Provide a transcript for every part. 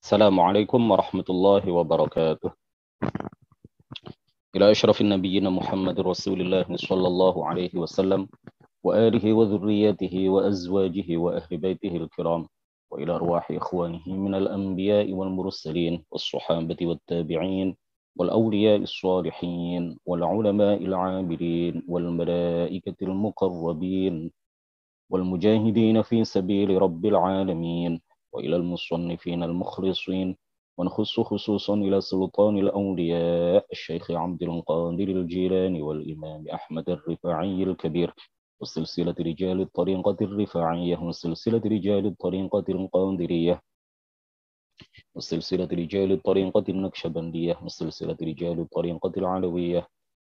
Assalamualaikum warahmatullahi wabarakatuh. Ila asyrafin nabiyyina Muhammad Rasulillah sallallahu alaihi wasallam wa alihi wa dhurriyyatihi wa azwajihi wa ahli baitihi al-kiram wa ila arwahi ikhwanihi minal anbiya'i wal mursalin was sahabati wat tabi'in wal awliya'is salihin wal ulama'il 'amilin wal malaikatil muqarrabin wal mujahidin fi sabili rabbil 'alamin wa ila al-musannifin al-mukhlisin ونخص خصوصا إلى سلطان الأولياء الشيخ عبد القادر الجيلاني والإمام أحمد الرفاعي الكبير وسلسلة رجال الطريقة الرفاعية وسلسلة رجال الطريقة القادرية وسلسلة رجال الطريقة النكشبندية وسلسلة رجال الطريقة العلوية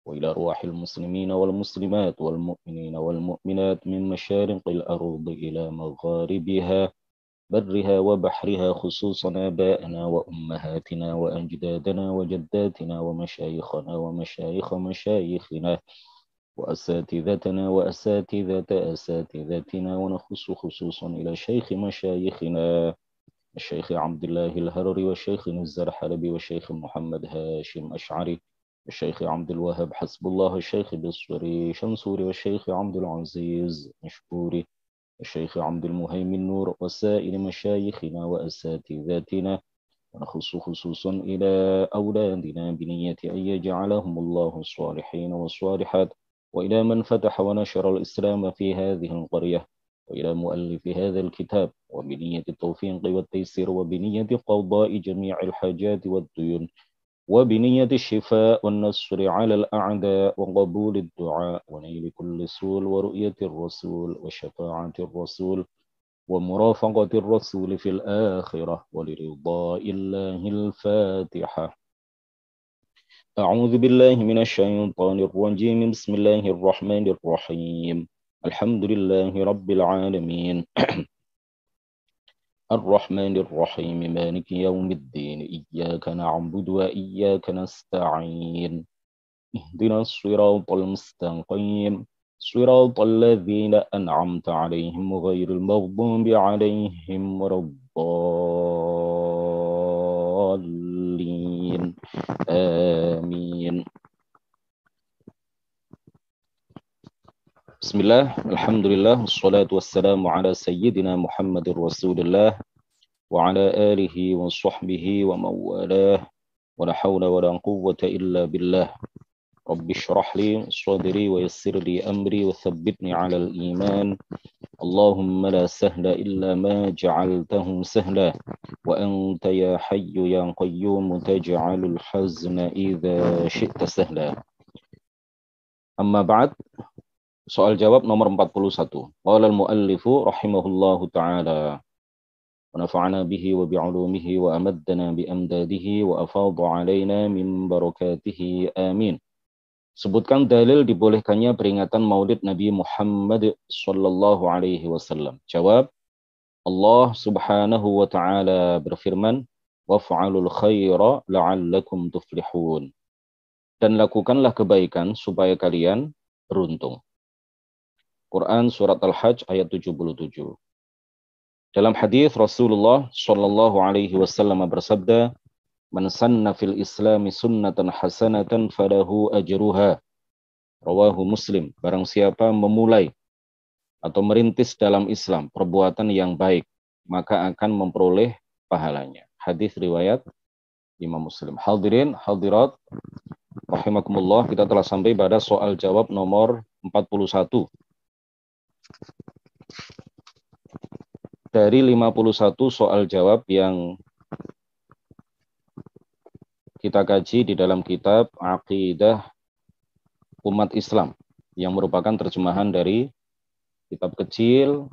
وإلى أرواح المسلمين والمسلمات والمؤمنين والمؤمنات من مشارق الأرض إلى مغاربها برها وبحرها خصوصا آبائنا وأمهاتنا وأجدادنا وجداتنا ومشايخنا ومشايخ مشايخنا وأساتذتنا وأساتذة أساتذتنا ونخص خصوصا إلى شيخ مشايخنا الشيخ عبد الله الهرري والشيخ نزار حلبي والشيخ محمد هاشم أشعري الشيخ عبد الوهاب حسب الله الشيخ بصري شنصوري والشيخ عبد العزيز مشكوري الشيخ عبد المهيمن نور وسائر مشايخنا وأساتذتنا ونخص خصوصا إلى أولادنا بنية أن يجعلهم الله الصالحين والصالحات وإلى من فتح ونشر الإسلام في هذه القرية وإلى مؤلف هذا الكتاب وبنية التوفيق والتيسير وبنية قضاء جميع الحاجات والديون وبنية الشفاء والنصر على الأعداء وقبول الدعاء ونيل كل سول ورؤية الرسول وشفاعة الرسول ومرافقة الرسول في الآخرة ولرضاء الله الفاتحة. أعوذ بالله من الشيطان الرجيم. بسم الله الرحمن الرحيم. الحمد لله رب العالمين الرحمن الرحيم مالك يوم الدين إياك نعبد وإياك نستعين اهدنا الصراط المستقيم صراط الذين أنعمت عليهم غير المغضوب عليهم ولا الضالين آمين. بسم الله الحمد لله والصلاة والسلام على سيدنا محمد رسول الله وعلى آله وصحبه ومن والاه ولا حول ولا قوة إلا بالله. رب اشرح لي صدري ويسر لي أمري وثبتني على الإيمان. اللهم لا سهل إلا ما جعلته سهلا وأنت يا حي يا قيوم تجعل الحزن إذا شئت سهلا. أما بعد. Soal jawab nomor 41. Qala al-muallifu rahimahullahu ta'ala wa nafa'ana bihi wa bi'ulumihi wa amaddana bi amdadihi wa afadha alaina min barakatihi amin. Sebutkan dalil dibolehkannya peringatan Maulid Nabi Muhammad sallallahu alaihi wasallam. Jawab, Allah Subhanahu wa taala berfirman, waf'alul khaira la'allakum tuflihun. Dan lakukanlah kebaikan supaya kalian beruntung. Quran surat Al-Hajj ayat 77. Dalam hadis Rasulullah sallallahu alaihi wasallam bersabda, "Man sanna fil Islami sunnatan hasanatan falahu ajruha." Rawahu Muslim. Barang siapa memulai atau merintis dalam Islam perbuatan yang baik, maka akan memperoleh pahalanya. Hadis riwayat Imam Muslim. Hadirin, hadirat rahimakumullah, kita telah sampai pada soal jawab nomor 41. Dari 51 soal jawab yang kita kaji di dalam kitab Aqidah Umat Islam yang merupakan terjemahan dari kitab kecil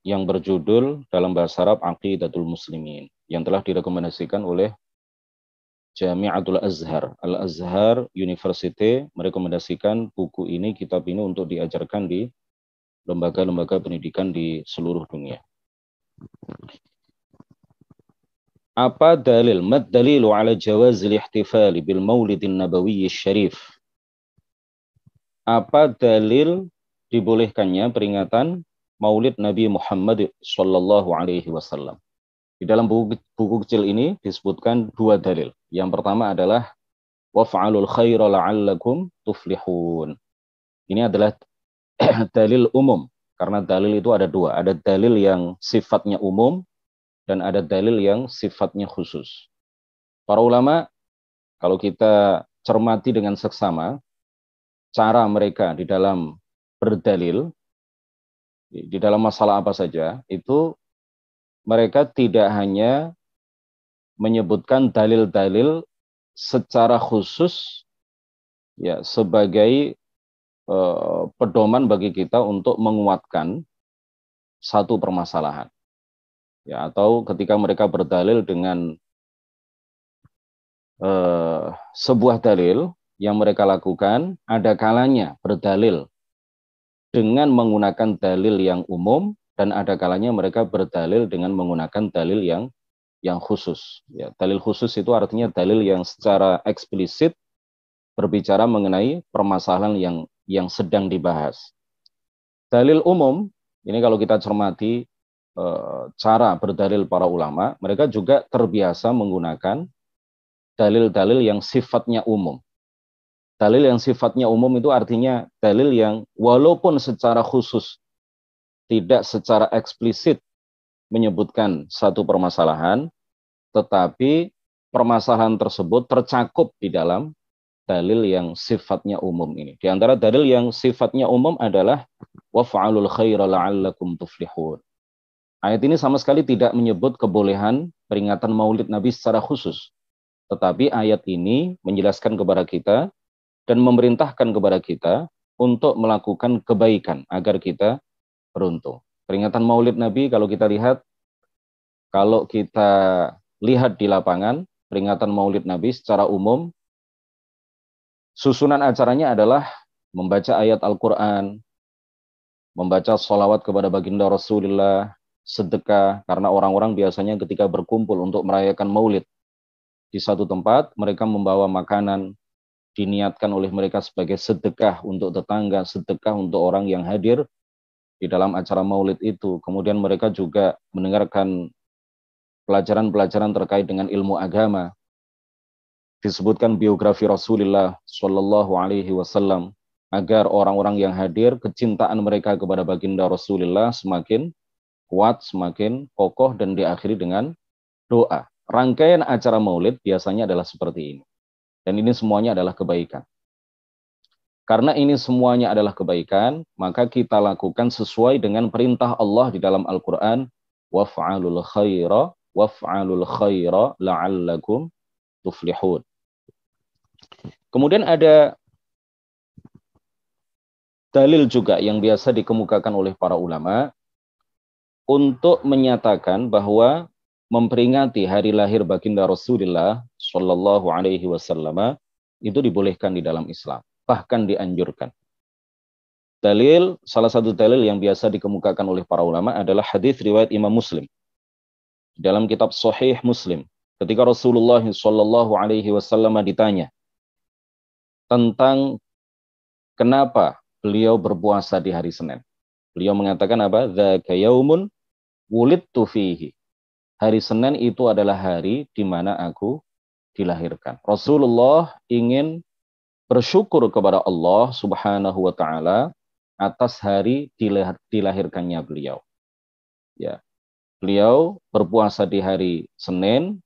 yang berjudul dalam bahasa Arab Aqidatul Muslimin yang telah direkomendasikan oleh Jami'atul Azhar. Al-Azhar University merekomendasikan buku ini, kitab ini untuk diajarkan di lembaga-lembaga pendidikan di seluruh dunia. Apa dalil? Mad dalilu ala jawazil ihtifali bil maulidin nabawiyyi syarif. Apa dalil dibolehkannya peringatan Maulid Nabi Muhammad sallallahu alaihi wasallam? Di dalam buku kecil ini disebutkan dua dalil. Yang pertama adalah waf'alul khaira la'allakum tuflihun. Ini adalah dalil umum. Karena dalil itu ada dua. Ada dalil yang sifatnya umum dan ada dalil yang sifatnya khusus. Para ulama, kalau kita cermati dengan seksama, cara mereka di dalam berdalil, di dalam masalah apa saja, itu mereka tidak hanya menyebutkan dalil-dalil secara khusus ya sebagai pedoman bagi kita untuk menguatkan satu permasalahan. Ya, atau ketika mereka berdalil dengan sebuah dalil yang mereka lakukan, ada kalanya berdalil dengan menggunakan dalil yang umum dan ada kalanya mereka berdalil dengan menggunakan dalil yang khusus. Ya, dalil khusus itu artinya dalil yang secara eksplisit berbicara mengenai permasalahan yang sedang dibahas. Dalil umum, ini kalau kita cermati cara berdalil para ulama, mereka juga terbiasa menggunakan dalil-dalil yang sifatnya umum. Dalil yang sifatnya umum itu artinya dalil yang walaupun secara khusus tidak secara eksplisit menyebutkan satu permasalahan, tetapi permasalahan tersebut tercakup di dalam dalil yang sifatnya umum ini. Di antara dalil yang sifatnya umum adalah waf'alul khaira la'allakum tuflihun. Ayat ini sama sekali tidak menyebut kebolehan peringatan Maulid Nabi secara khusus. Tetapi ayat ini menjelaskan kepada kita dan memerintahkan kepada kita untuk melakukan kebaikan agar kita beruntung. Peringatan Maulid Nabi kalau kita lihat di lapangan, peringatan Maulid Nabi secara umum, susunan acaranya adalah membaca ayat Al-Quran, membaca sholawat kepada baginda Rasulullah, sedekah, karena orang-orang biasanya ketika berkumpul untuk merayakan Maulid di satu tempat, mereka membawa makanan, diniatkan oleh mereka sebagai sedekah untuk tetangga, sedekah untuk orang yang hadir di dalam acara Maulid itu. Kemudian mereka juga mendengarkan pelajaran-pelajaran terkait dengan ilmu agama. Disebutkan biografi Rasulullah Shallallahu Alaihi Wasallam agar orang-orang yang hadir kecintaan mereka kepada baginda Rasulullah semakin kuat, semakin kokoh dan diakhiri dengan doa. Rangkaian acara Maulid biasanya adalah seperti ini. Dan ini semuanya adalah kebaikan. Karena ini semuanya adalah kebaikan, maka kita lakukan sesuai dengan perintah Allah di dalam Al-Quran, waf'alul khaira la'allakum tuflihun. Kemudian ada dalil juga yang biasa dikemukakan oleh para ulama untuk menyatakan bahwa memperingati hari lahir baginda Rasulullah Shallallahu Alaihi Wasallam itu dibolehkan di dalam Islam, bahkan dianjurkan. Salah satu dalil yang biasa dikemukakan oleh para ulama adalah hadis riwayat Imam Muslim. Dalam kitab Sahih Muslim, ketika Rasulullah Shallallahu Alaihi Wasallam ditanya tentang kenapa beliau berpuasa di hari Senin, beliau mengatakan apa? Dzaka yaumun wulidtu fihi. Hari Senin itu adalah hari di mana aku dilahirkan. Rasulullah ingin bersyukur kepada Allah Subhanahu wa taala atas hari dilahirkannya beliau. Ya. Beliau berpuasa di hari Senin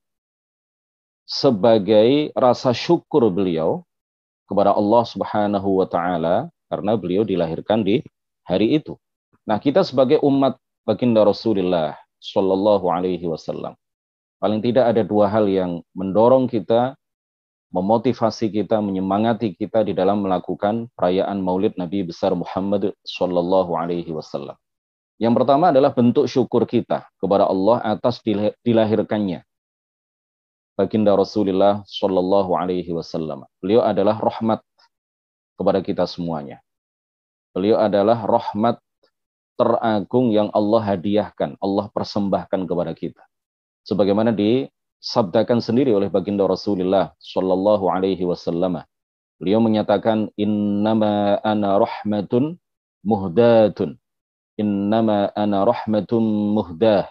sebagai rasa syukur beliau kepada Allah Subhanahu wa taala karena beliau dilahirkan di hari itu. Nah, kita sebagai umat baginda Rasulullah Shallallahu Alaihi Wasallam, paling tidak ada dua hal yang mendorong kita, memotivasi kita, menyemangati kita di dalam melakukan perayaan Maulid Nabi besar Muhammad Shallallahu Alaihi Wasallam. Yang pertama adalah bentuk syukur kita kepada Allah atas dilahirkannya baginda Rasulullah Shallallahu Alaihi Wasallam. Beliau adalah rahmat kepada kita semuanya. Beliau adalah rahmat teragung yang Allah hadiahkan, Allah persembahkan kepada kita. Sebagaimana disabdakan sendiri oleh baginda Rasulullah Shallallahu Alaihi Wasallam. Beliau menyatakan, Innama ana rahmatun muhdatun. Innama ana rahmatun muhdah.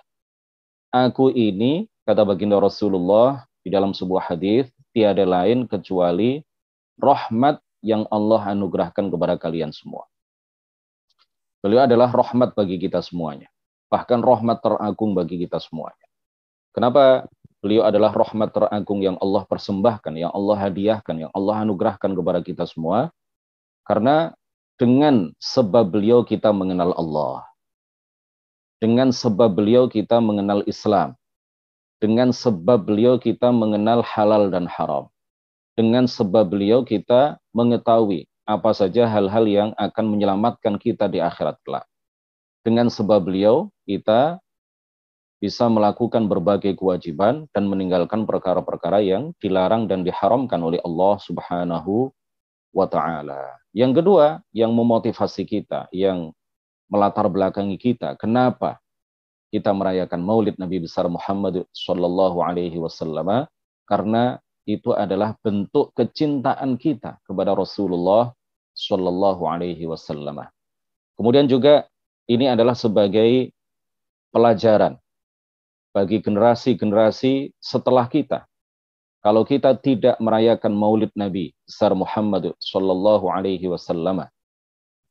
aku ini, kata baginda Rasulullah di dalam sebuah hadis, tiada lain kecuali rahmat yang Allah anugerahkan kepada kalian semua. Beliau adalah rahmat bagi kita semuanya. Bahkan rahmat teragung bagi kita semuanya. Kenapa beliau adalah rahmat teragung yang Allah persembahkan, yang Allah hadiahkan, yang Allah anugerahkan kepada kita semua? Karena dengan sebab beliau kita mengenal Allah. Dengan sebab beliau kita mengenal Islam. Dengan sebab beliau kita mengenal halal dan haram. Dengan sebab beliau kita mengetahui apa saja hal-hal yang akan menyelamatkan kita di akhirat kelak. Dengan sebab beliau kita bisa melakukan berbagai kewajiban dan meninggalkan perkara-perkara yang dilarang dan diharamkan oleh Allah Subhanahu wa ta'ala. Yang kedua, yang memotivasi kita, yang melatar belakangi kita, kenapa kita merayakan Maulid Nabi besar Muhammad sallallahu alaihi wasallam? Karena itu adalah bentuk kecintaan kita kepada Rasulullah sallallahu alaihi wasallam. Kemudian juga ini adalah sebagai pelajaran bagi generasi-generasi setelah kita. Kalau kita tidak merayakan Maulid Nabi besar Muhammad sallallahu alaihi wasallam,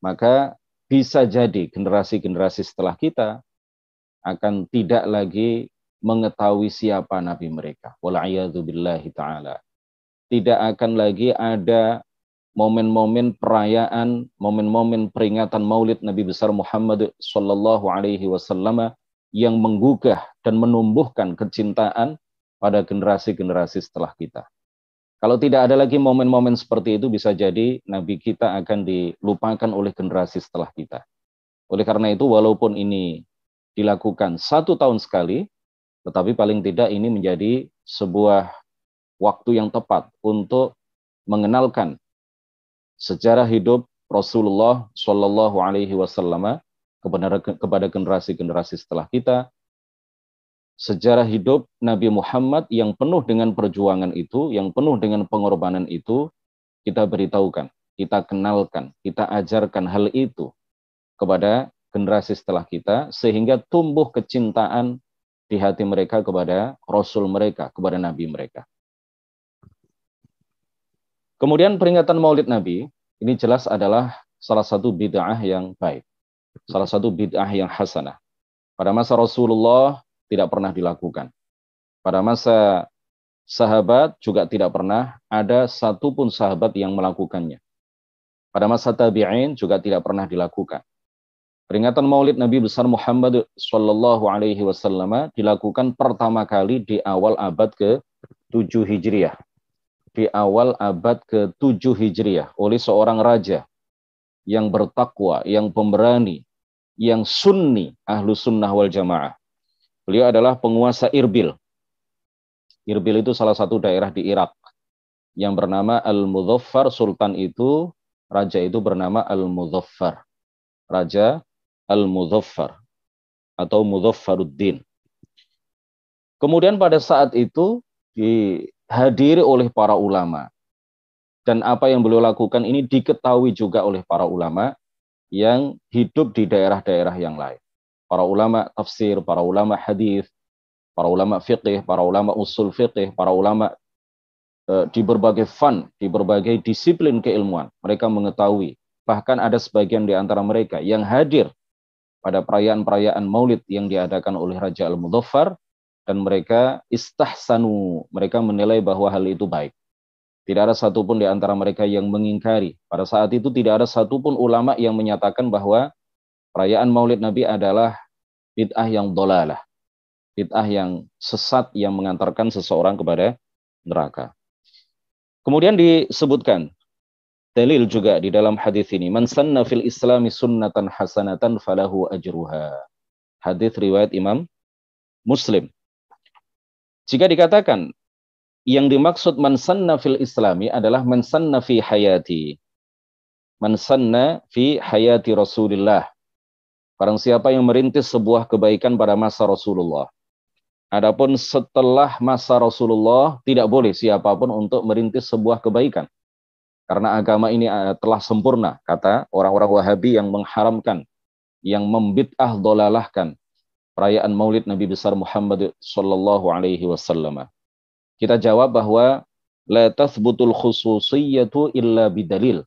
maka bisa jadi generasi-generasi setelah kita akan tidak lagi mengetahui siapa Nabi mereka. Wal'iyadzubillahi ta'ala. Tidak akan lagi ada momen-momen perayaan, momen-momen peringatan Maulid Nabi besar Muhammad sallallahu alaihi wasallam yang menggugah dan menumbuhkan kecintaan pada generasi-generasi setelah kita. Kalau tidak ada lagi momen-momen seperti itu, bisa jadi Nabi kita akan dilupakan oleh generasi setelah kita. Oleh karena itu, walaupun ini dilakukan 1 tahun sekali, tetapi paling tidak ini menjadi sebuah waktu yang tepat untuk mengenalkan sejarah hidup Rasulullah Shallallahu Alaihi Wasallam kepada generasi-generasi setelah kita, sejarah hidup Nabi Muhammad yang penuh dengan perjuangan itu, yang penuh dengan pengorbanan itu, kita beritahukan, kita kenalkan, kita ajarkan hal itu kepada generasi setelah kita, sehingga tumbuh kecintaan di hati mereka kepada Rasul mereka, kepada Nabi mereka. Kemudian peringatan Maulid Nabi, ini jelas adalah salah satu bid'ah yang baik, salah satu bid'ah yang hasanah. Pada masa Rasulullah tidak pernah dilakukan. Pada masa sahabat juga tidak pernah ada satupun sahabat yang melakukannya. Pada masa tabi'in juga tidak pernah dilakukan. Peringatan Maulid Nabi besar Muhammad sallallahu alaihi wasallam dilakukan pertama kali di awal abad ke-7 Hijriah. Di awal abad ke-7 Hijriah oleh seorang raja yang bertakwa, yang pemberani, yang sunni, ahlu sunnah wal jamaah. Beliau adalah penguasa Irbil. Irbil itu salah satu daerah di Irak yang bernama Al-Mudhaffar. Sultan itu, raja itu bernama Al-Mudhaffar. Raja Al-Mudhaffar atau Mudhaffaruddin. Kemudian pada saat itu dihadiri oleh para ulama. Dan apa yang beliau lakukan ini diketahui juga oleh para ulama yang hidup di daerah-daerah yang lain. Para ulama tafsir, para ulama hadis, para ulama fiqih, para ulama usul fiqih, para ulama di berbagai fan, di berbagai disiplin keilmuan. Mereka mengetahui. Bahkan ada sebagian di antara mereka yang hadir pada perayaan-perayaan Maulid yang diadakan oleh Raja Al-Mudhaffar, dan mereka istahsanu, mereka menilai bahwa hal itu baik. Tidak ada satupun di antara mereka yang mengingkari. Pada saat itu tidak ada satupun ulama yang menyatakan bahwa perayaan Maulid Nabi adalah bid'ah yang dolalah, bid'ah yang sesat yang mengantarkan seseorang kepada neraka. Kemudian disebutkan dalil juga di dalam hadis ini, man sanna fil islami sunnatan hasanatan falahu ajruha. Hadis riwayat Imam Muslim. Jika dikatakan yang dimaksud man sanna fil islami adalah man sanna fi hayati. Man sanna fi hayati Rasulillah. Barang siapa yang merintis sebuah kebaikan pada masa Rasulullah. Adapun setelah masa Rasulullah tidak boleh siapapun untuk merintis sebuah kebaikan. Karena agama ini telah sempurna, kata orang-orang Wahabi yang mengharamkan, yang membid'ah dolalahkan perayaan Maulid Nabi besar Muhammad sallallahu alaihi wasallam? Kita jawab bahwa la tathbutul khususiyyatu illa bidalil.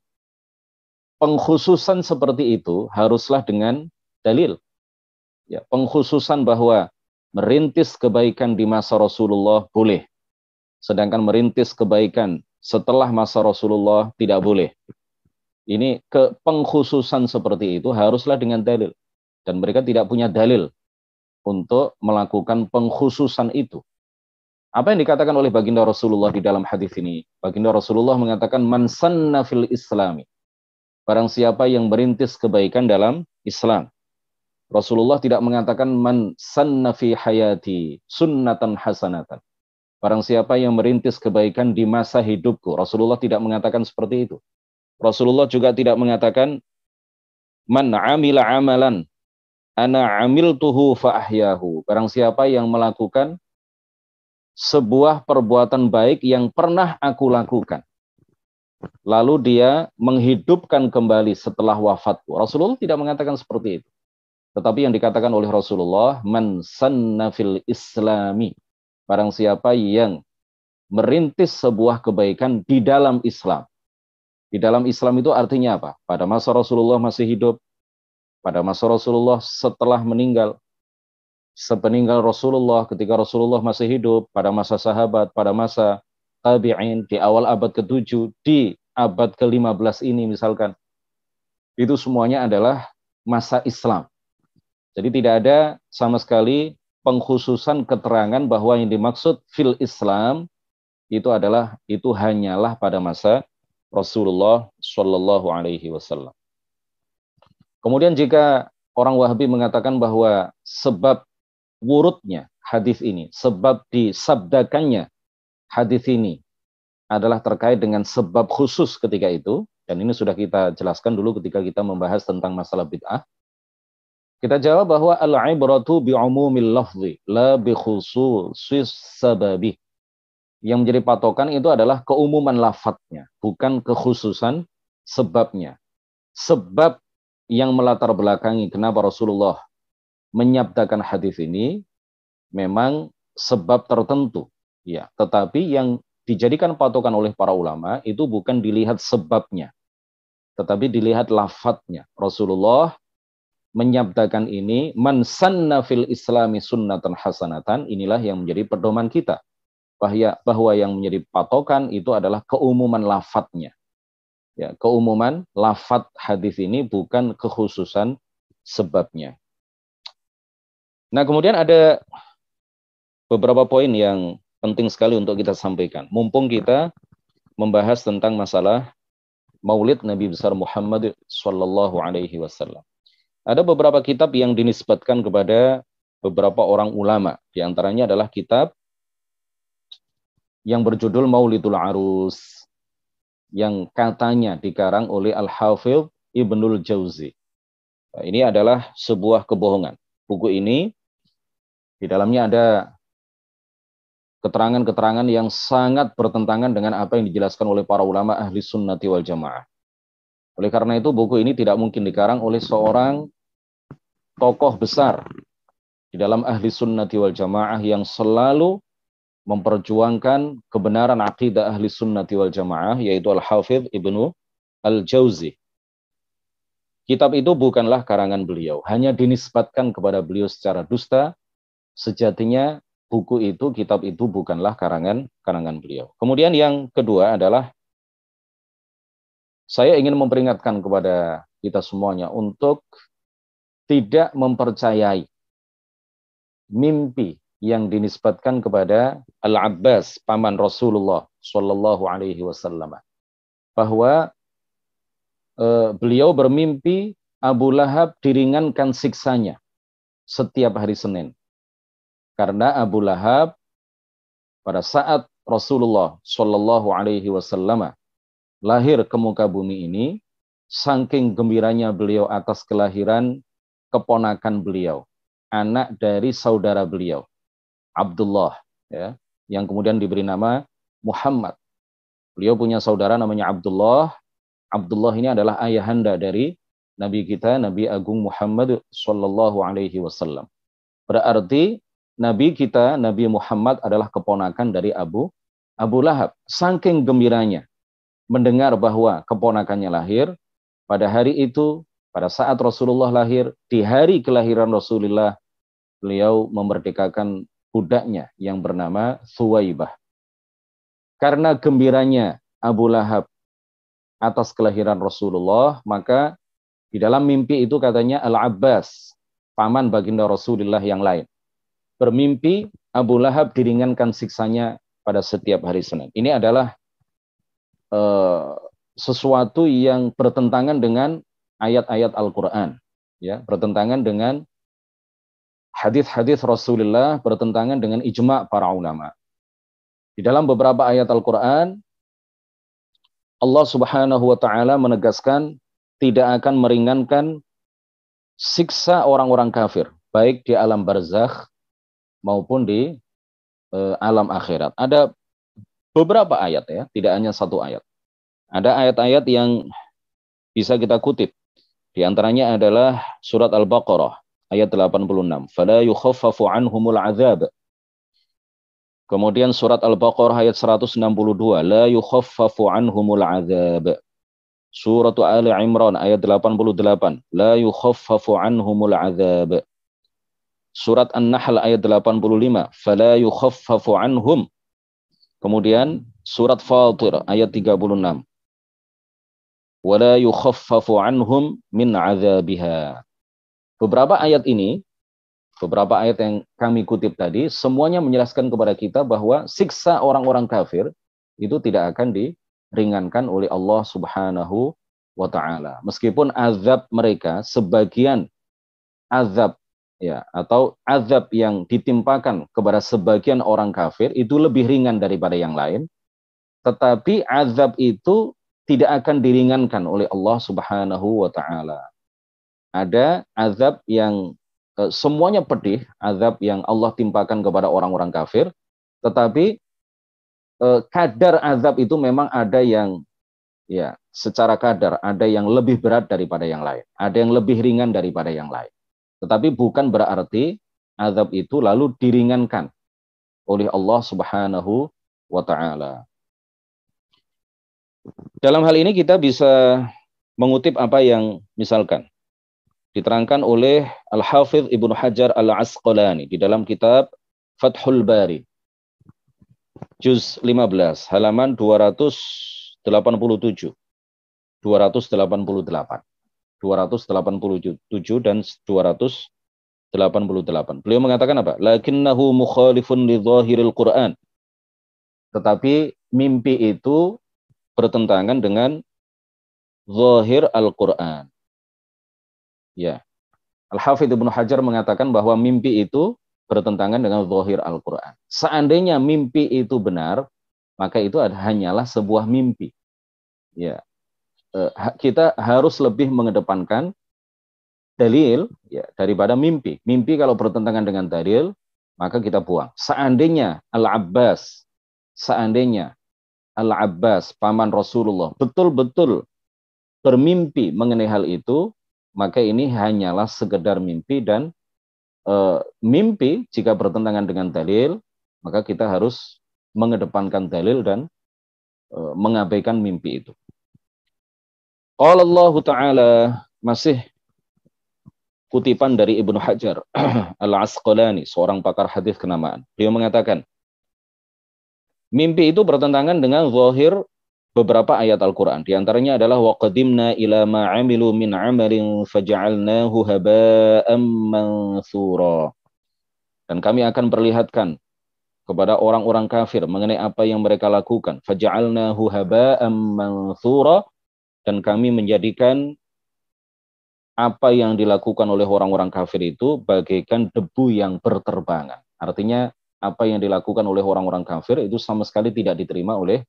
Pengkhususan seperti itu haruslah dengan dalil. Ya, pengkhususan bahwa merintis kebaikan di masa Rasulullah boleh. Sedangkan merintis kebaikan setelah masa Rasulullah tidak boleh. Ini pengkhususan seperti itu haruslah dengan dalil. Dan mereka tidak punya dalil untuk melakukan pengkhususan itu. Apa yang dikatakan oleh baginda Rasulullah di dalam hadis ini? Baginda Rasulullah mengatakan, man sanna fil islami. Barang siapa yang merintis kebaikan dalam Islam. Rasulullah tidak mengatakan, man sanna fi hayati sunnatan hasanatan. Barang siapa yang merintis kebaikan di masa hidupku. Rasulullah tidak mengatakan seperti itu. Rasulullah juga tidak mengatakan, man amila amalan ana amiltuhu fa ahyahu. Barang siapa yang melakukan sebuah perbuatan baik yang pernah aku lakukan, lalu dia menghidupkan kembali setelah wafatku. Rasulullah tidak mengatakan seperti itu. Tetapi yang dikatakan oleh Rasulullah, man sanna fil islami. Barang siapa yang merintis sebuah kebaikan di dalam Islam. Di dalam Islam itu artinya apa? Pada masa Rasulullah masih hidup, pada masa Rasulullah setelah meninggal, sepeninggal Rasulullah, ketika Rasulullah masih hidup, pada masa sahabat, pada masa tabi'in, di awal abad ke-7, di abad ke-15 ini misalkan. Itu semuanya adalah masa Islam. Jadi tidak ada sama sekali pengkhususan keterangan bahwa yang dimaksud fil Islam itu hanyalah pada masa Rasulullah Shallallahu Alaihi Wasallam. Kemudian jika orang Wahabi mengatakan bahwa sebab wurudnya hadis ini, sebab disabdakannya hadis ini adalah terkait dengan sebab khusus ketika itu, dan ini sudah kita jelaskan dulu ketika kita membahas tentang masalah bid'ah. Kita jawab bahwa al-ibratu bi'umumil lafzi la bi khususis sababi. Yang menjadi patokan itu adalah keumuman lafadznya, bukan kekhususan sebabnya. Sebab yang melatar belakangi kenapa Rasulullah menyabdakan hadis ini memang sebab tertentu, ya. Tetapi yang dijadikan patokan oleh para ulama itu bukan dilihat sebabnya, tetapi dilihat lafadznya. Rasulullah menyabdakan ini, man sanna fil islami sunnatan hasanatan, inilah yang menjadi pedoman kita. Bahwa yang menjadi patokan itu adalah keumuman lafadznya. Ya, keumuman lafadz hadis ini bukan kekhususan sebabnya. Nah, kemudian ada beberapa poin yang penting sekali untuk kita sampaikan. Mumpung kita membahas tentang masalah Maulid Nabi besar Muhammad sallallahu alaihi wasallam. Ada beberapa kitab yang dinisbatkan kepada beberapa orang ulama. Di antaranya adalah kitab yang berjudul Maulidul Arus, yang katanya dikarang oleh Al-Hafidh Ibnul Jauzi. Nah, ini adalah sebuah kebohongan. Buku ini di dalamnya ada keterangan-keterangan yang sangat bertentangan dengan apa yang dijelaskan oleh para ulama ahli sunnati wal jamaah. Oleh karena itu buku ini tidak mungkin dikarang oleh seorang tokoh besar di dalam ahli sunnati wal jamaah yang selalu memperjuangkan kebenaran akidah ahli sunnati wal jamaah, yaitu Al-Hafidh Ibnu Al-Jauzi. Kitab itu bukanlah karangan beliau, hanya dinisbatkan kepada beliau secara dusta. Sejatinya buku itu, kitab itu bukanlah karangan beliau. Kemudian yang kedua adalah saya ingin memperingatkan kepada kita semuanya untuk tidak mempercayai mimpi yang dinisbatkan kepada Al-Abbas, paman Rasulullah Shallallahu Alaihi Wasallam, bahwa beliau bermimpi Abu Lahab diringankan siksanya setiap hari Senin, karena Abu Lahab pada saat Rasulullah Shallallahu Alaihi Wasallam lahir ke muka bumi ini, saking gembiranya beliau atas kelahiran keponakan beliau, anak dari saudara beliau, Abdullah, ya, yang kemudian diberi nama Muhammad. Beliau punya saudara namanya Abdullah. Abdullah ini adalah ayahanda dari Nabi kita, Nabi Agung Muhammad Sallallahu Alaihi Wasallam. Berarti Nabi kita, Nabi Muhammad adalah keponakan dari Abu Lahab. Saking gembiranya mendengar bahwa keponakannya lahir, pada hari itu, pada saat Rasulullah lahir, di hari kelahiran Rasulullah, beliau memerdekakan budaknya yang bernama Thuwaibah. Karena gembiranya Abu Lahab atas kelahiran Rasulullah, maka di dalam mimpi itu katanya Al-Abbas, paman baginda Rasulullah yang lain, bermimpi Abu Lahab diringankan siksanya pada setiap hari Senin. Ini adalah sesuatu yang bertentangan dengan ayat-ayat Al-Quran, ya, bertentangan dengan hadis-hadis Rasulullah, bertentangan dengan ijma' para ulama. Di dalam beberapa ayat Al-Quran, Allah Subhanahu wa taala menegaskan tidak akan meringankan siksa orang-orang kafir, baik di alam barzakh maupun di alam akhirat. Ada beberapa ayat, ya, tidak hanya satu ayat. Ada ayat-ayat yang bisa kita kutip. Di antaranya adalah surat Al-Baqarah ayat 86. Fala yukhaffafu anhumul azab. Kemudian surat Al-Baqarah ayat 162. La yukhaffafu anhumul azab. Surat Ali Imran ayat 88. La yukhaffafu anhumul azab. Surat An-Nahl ayat 85. Fala yukhaffafu anhum. Kemudian surat Fatir ayat 36. Wala yukhaffafu anhum min azabiha. Beberapa ayat ini, beberapa ayat yang kami kutip tadi, semuanya menjelaskan kepada kita bahwa siksa orang-orang kafir itu tidak akan diringankan oleh Allah Subhanahu wa taala. Meskipun azab mereka, sebagian azab, ya, atau azab yang ditimpakan kepada sebagian orang kafir itu lebih ringan daripada yang lain, tetapi azab itu tidak akan diringankan oleh Allah Subhanahu wa taala. Ada azab yang semuanya pedih, azab yang Allah timpakan kepada orang-orang kafir, tetapi kadar azab itu memang ada yang, ya, secara kadar ada yang lebih berat daripada yang lain, ada yang lebih ringan daripada yang lain. Tetapi bukan berarti azab itu lalu diringankan oleh Allah Subhanahu wa taala. Dalam hal ini kita bisa mengutip apa yang misalkan diterangkan oleh Al-Hafidh Ibnu Hajar Al-Asqalani di dalam kitab Fathul Bari, juz 15, halaman 287, 288, 287 dan 288. Beliau mengatakan apa? Lakinnahu mukhalifun li dhahiril Qur'an. Tetapi mimpi itu bertentangan dengan zahir Al-Quran. Ya, Al-Hafidh Ibnu Hajar mengatakan bahwa mimpi itu bertentangan dengan zahir Al-Quran. Seandainya mimpi itu benar, maka itu hanyalah sebuah mimpi. Ya, kita harus lebih mengedepankan dalil, ya, daripada mimpi. Mimpi kalau bertentangan dengan dalil, maka kita buang. Seandainya Al-Abbas, paman Rasulullah, betul-betul bermimpi mengenai hal itu, maka ini hanyalah sekedar mimpi, dan mimpi jika bertentangan dengan dalil, maka kita harus mengedepankan dalil dan mengabaikan mimpi itu. Qala Allah Ta'ala, masih kutipan dari Ibnu Hajar Al-Asqalani, seorang pakar hadis kenamaan. Beliau mengatakan, mimpi itu bertentangan dengan zahir beberapa ayat Al-Quran. Di antaranya adalah وَقَدِمْنَا إِلَى مَا عَمِلُوا مِنْ عَمَلٍ فَجَعَلْنَاهُ هَبَاءً مَنْثُورًا. Dan kami akan perlihatkan kepada orang-orang kafir mengenai apa yang mereka lakukan. فَجَعَلْنَاهُ هَبَاءً مَنْثُورًا. Dan kami menjadikan apa yang dilakukan oleh orang-orang kafir itu bagaikan debu yang berterbangan. Artinya apa yang dilakukan oleh orang-orang kafir itu sama sekali tidak diterima oleh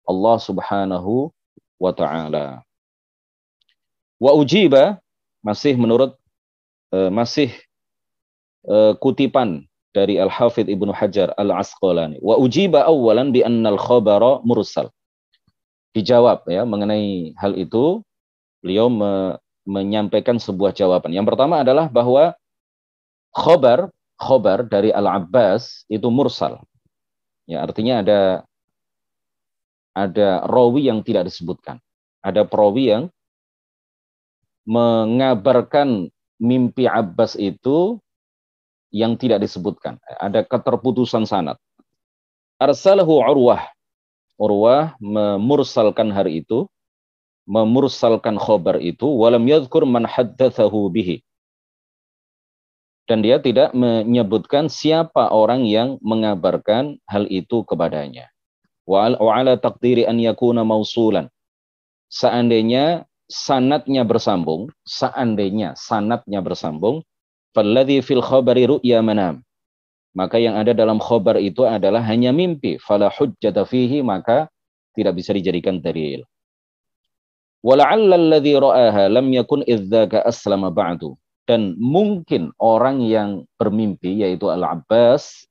Allah Subhanahu wa ta'ala. Wa ujiba, masih menurut kutipan dari Al-Hafidh Ibnu Hajar Al-Asqalani. Wa ujiba awalan bi annal khabara mursal. Dijawab, ya, mengenai hal itu, beliau menyampaikan sebuah jawaban. Yang pertama adalah bahwa khabar khobar dari Al-Abbas itu mursal. Ya, artinya ada rawi yang tidak disebutkan. Ada perawi yang mengabarkan mimpi Abbas itu yang tidak disebutkan. Ada keterputusan sanad. Arsalahu Urwah. Urwah memursalkan hari itu, memursalkan khobar itu, walam yadhkur man haddatsahu bihi. Dan dia tidak menyebutkan siapa orang yang mengabarkan hal itu kepadanya. Wa ala taqdiri an yakuna mausulan. Seandainya sanadnya bersambung, falladzi fil khabari ru'ya manam. Maka yang ada dalam khobar itu adalah hanya mimpi. Fala hujjata fihi, maka tidak bisa dijadikan dalil. Wala'alla alladzi ra'aha lam yakun idzaka aslama ba'du. Dan mungkin orang yang bermimpi, yaitu Al-Abbas,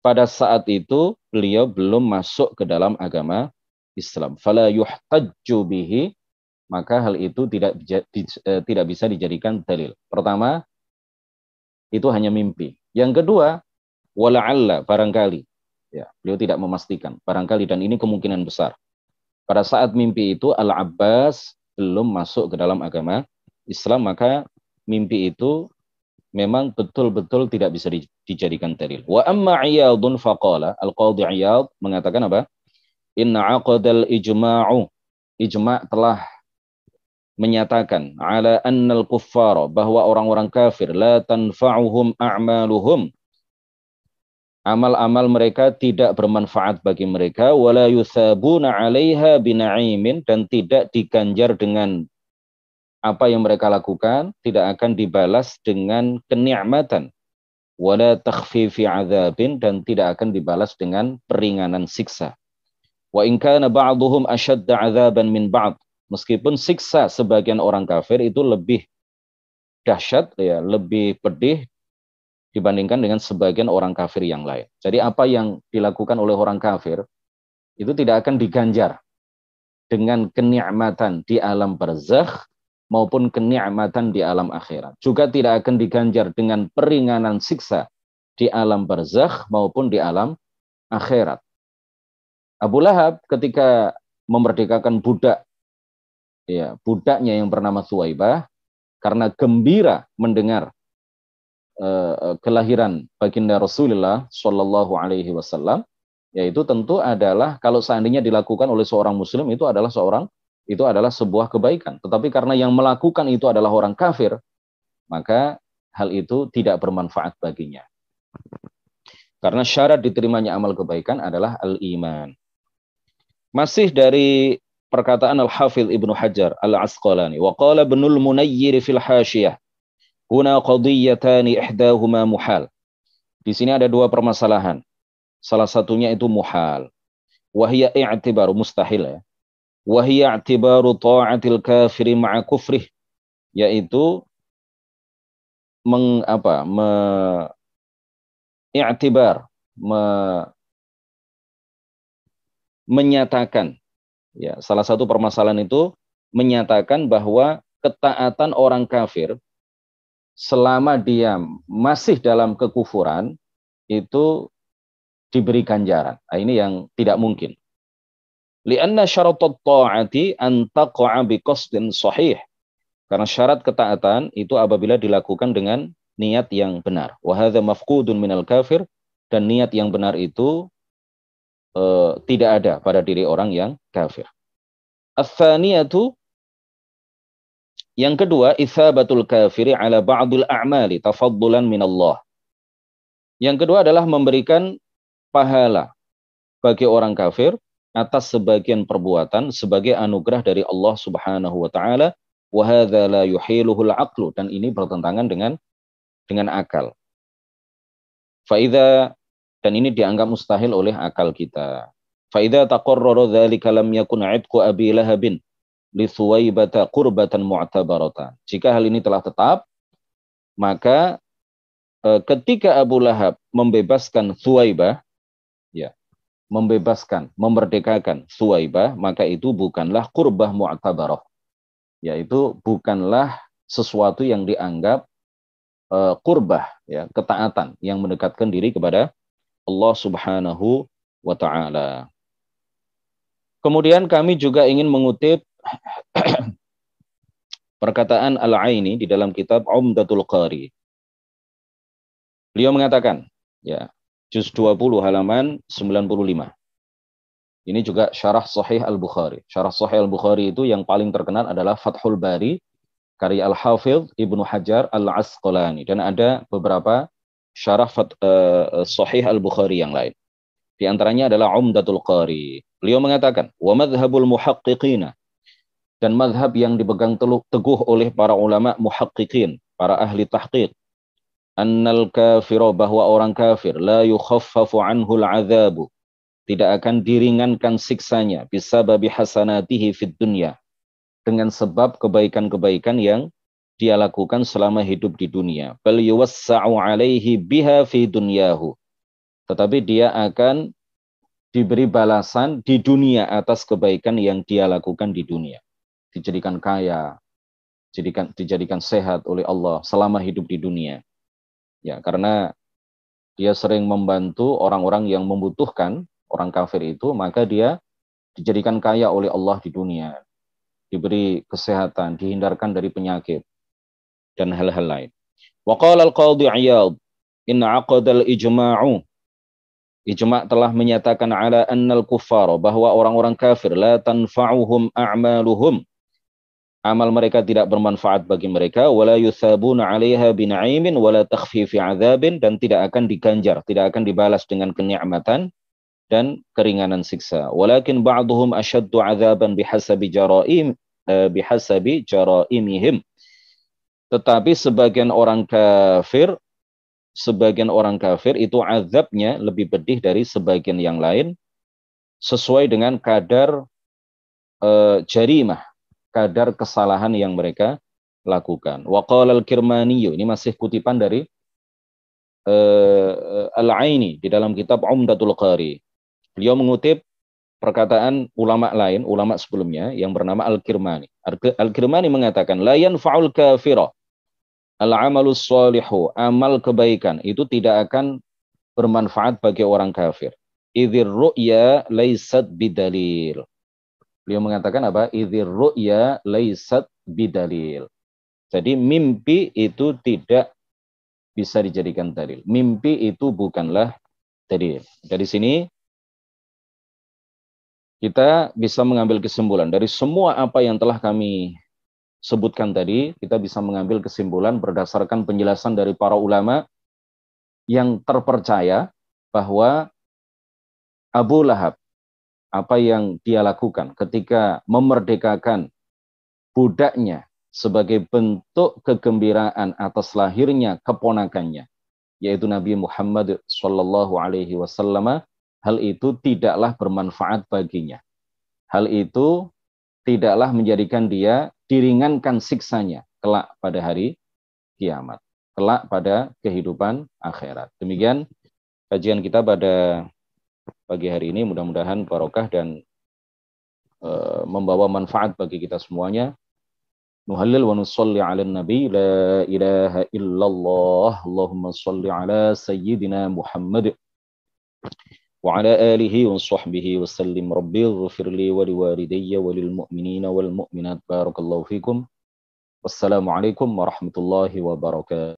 pada saat itu beliau belum masuk ke dalam agama Islam. Fala yuhtajju bihi, maka hal itu tidak bisa dijadikan dalil. Pertama, itu hanya mimpi. Yang kedua, wala'alla, barangkali. Ya, beliau tidak memastikan. Barangkali, dan ini kemungkinan besar. Pada saat mimpi itu, Al-Abbas belum masuk ke dalam agama Islam, maka mimpi itu memang betul-betul tidak bisa dijadikan dalil. Wa amma Iyadun faqala, Al-Qadhi Iyad mengatakan apa? Inna aqdal ijma'u, ijma' telah menyatakan ala annal kuffara, bahwa orang-orang kafir la tanfa'uhum a'maluhum, amal-amal mereka tidak bermanfaat bagi mereka, wala yuthabuna 'alaiha bina'imin, dan tidak diganjar dengan apa yang mereka lakukan, tidak akan dibalas dengan kenikmatan, wala takhfifi 'adzabin, dan tidak akan dibalas dengan peringanan siksa. Wa in kana ba'dhum ashadda 'adzaban min ba'd, meskipun siksa sebagian orang kafir itu lebih dahsyat, ya, lebih pedih dibandingkan dengan sebagian orang kafir yang lain. Jadi apa yang dilakukan oleh orang kafir itu tidak akan diganjar dengan kenikmatan di alam barzakh maupun kenikmatan di alam akhirat. Juga tidak akan diganjar dengan peringanan siksa di alam barzakh maupun di alam akhirat. Abu Lahab ketika memerdekakan budak, ya, budaknya yang bernama Thuwaibah, karena gembira mendengar kelahiran baginda Rasulullah Shallallahu Alaihi Wasallam, yaitu tentu adalah kalau seandainya dilakukan oleh seorang Muslim itu adalah sebuah kebaikan. Tetapi karena yang melakukan itu adalah orang kafir, maka hal itu tidak bermanfaat baginya. Karena syarat diterimanya amal kebaikan adalah al-iman. Masih dari perkataan Al-Hafidh Ibnu Hajar Al-Asqalani, wa qala Ibnul Munayyir fil Hasyiyah, huna qadiyatani ihdahuma muhal. Di sini ada dua permasalahan. Salah satunya itu muhal. Wahia i'tibaru, mustahil, ya. Wahia i'tibaru ta'atil kafiri ma'a kufrih, yaitu menyatakan, ya, salah satu permasalahan itu menyatakan bahwa ketaatan orang kafir selama dia masih dalam kekufuran itu diberi ganjaran. Nah, ini yang tidak mungkin. Lianna syaratat ta'ati an taqa'a biqasdin sahih. Karena syarat ketaatan itu apabila dilakukan dengan niat yang benar. Wa hadza mafqudun minal kafir, dan niat yang benar itu tidak ada pada diri orang yang kafir. Ats-tsaniyatu, yang kedua, itsabatul kafiri ala ba'dil a'mali tafaddulan minallah. Yang kedua adalah memberikan pahala bagi orang kafir atas sebagian perbuatan sebagai anugerah dari Allah Subhanahu wa taala, wa hadza la yuhiluhul aqlu, dan ini bertentangan dengan akal. Fa idza, dan ini dianggap mustahil oleh akal kita. Fa idza taqarrara dzalika lam yakun 'idqu abi lahabin li Thuwaibata qurbatan mu'tabaratan. Jika hal ini telah tetap, maka ketika Abu Lahab membebaskan Thuwaibah, ya, memerdekakan Thuwaibah, maka itu bukanlah qurbah mu'tabarah, yaitu bukanlah sesuatu yang dianggap qurbah, ya, ketaatan yang mendekatkan diri kepada Allah Subhanahu wa taala. Kemudian kami juga ingin mengutip perkataan Al-Aini di dalam kitab Umdatul Qari. Beliau mengatakan, ya, juz 20 halaman 95. Ini juga syarah Sahih Al-Bukhari. Syarah Sahih Al-Bukhari itu yang paling terkenal adalah Fathul Bari karya Al-Hafidh Ibnu Hajar Al-Asqalani, dan ada beberapa syarah Sahih Al-Bukhari yang lain. Di antaranya adalah Umdatul Qari. Beliau mengatakan, wa madhhabul muhaqqiqina, dan madhab yang dipegang teguh oleh para ulama muhaqqiqin, para ahli tahqiq, annal kafira, bahwa orang kafir, la yukhaffafu anhul azabu, tidak akan diringankan siksanya, bisababi hasanatihi fid dunya, dengan sebab kebaikan-kebaikan yang dia lakukan selama hidup di dunia. Bal yuwassa'u alaihi biha fi dunyahu, tetapi dia akan diberi balasan di dunia atas kebaikan yang dia lakukan di dunia. Dijadikan kaya, dijadikan sehat oleh Allah selama hidup di dunia. Ya, karena dia sering membantu orang-orang yang membutuhkan, orang kafir itu, maka dia dijadikan kaya oleh Allah di dunia. Diberi kesehatan, dihindarkan dari penyakit, dan hal-hal lain. Wa qala al-Qadhi Iyad, inna aqdal ijma'u, ijma' telah menyatakan ala annal kuffara, bahwa orang-orang kafir, la tanfa'uhum a'maluhum, amal mereka tidak bermanfaat bagi mereka, wala yuthabuna 'alaiha binaimin wala takhfifi 'adzabin, dan tidak akan diganjar, tidak akan dibalas dengan kenikmatan dan keringanan siksa. Walakin ba'dhum ashaddu 'adzaban bihasabi jaraimihim. Tetapi sebagian orang kafir itu azabnya lebih pedih dari sebagian yang lain, sesuai dengan kadar jarimah, kadar kesalahan yang mereka lakukan. Wa qala al-Kirmani, ini masih kutipan dari Al-Aini di dalam kitab Umdatul Qari. Beliau mengutip perkataan ulama lain, ulama sebelumnya yang bernama Al-Kirmani. Al-Kirmani mengatakan, la yanfa'ul kafira al-amalus shalihu, amal kebaikan itu tidak akan bermanfaat bagi orang kafir. Idzir ru'ya laysat bidalil. Beliau mengatakan apa? Idzir ru'ya laysat bidalil. Jadi mimpi itu tidak bisa dijadikan dalil. Mimpi itu bukanlah dalil. Dari sini kita bisa mengambil kesimpulan dari semua apa yang telah kami sebutkan tadi. Kita bisa mengambil kesimpulan berdasarkan penjelasan dari para ulama yang terpercaya bahwa Abu Lahab, apa yang dia lakukan ketika memerdekakan budaknya sebagai bentuk kegembiraan atas lahirnya keponakannya, yaitu Nabi Muhammad SAW, hal itu tidaklah bermanfaat baginya. Hal itu tidaklah menjadikan dia diringankan siksanya kelak pada hari kiamat, kelak pada kehidupan akhirat. Demikian kajian kita pada pagi hari ini, mudah-mudahan barokah dan membawa manfaat bagi kita semuanya. Nuhallil wa nusalli ala nabi, la ilaha illallah, Allahumma salli ala sayyidina Muhammad wa ala alihi wa sahbihi wa sallim. Rabbi ighfirli wa liwalidayya wa lil mu'minina wal mu'minat. Barakallahu fikum. Wassalamualaikum warahmatullahi wabarakatuh.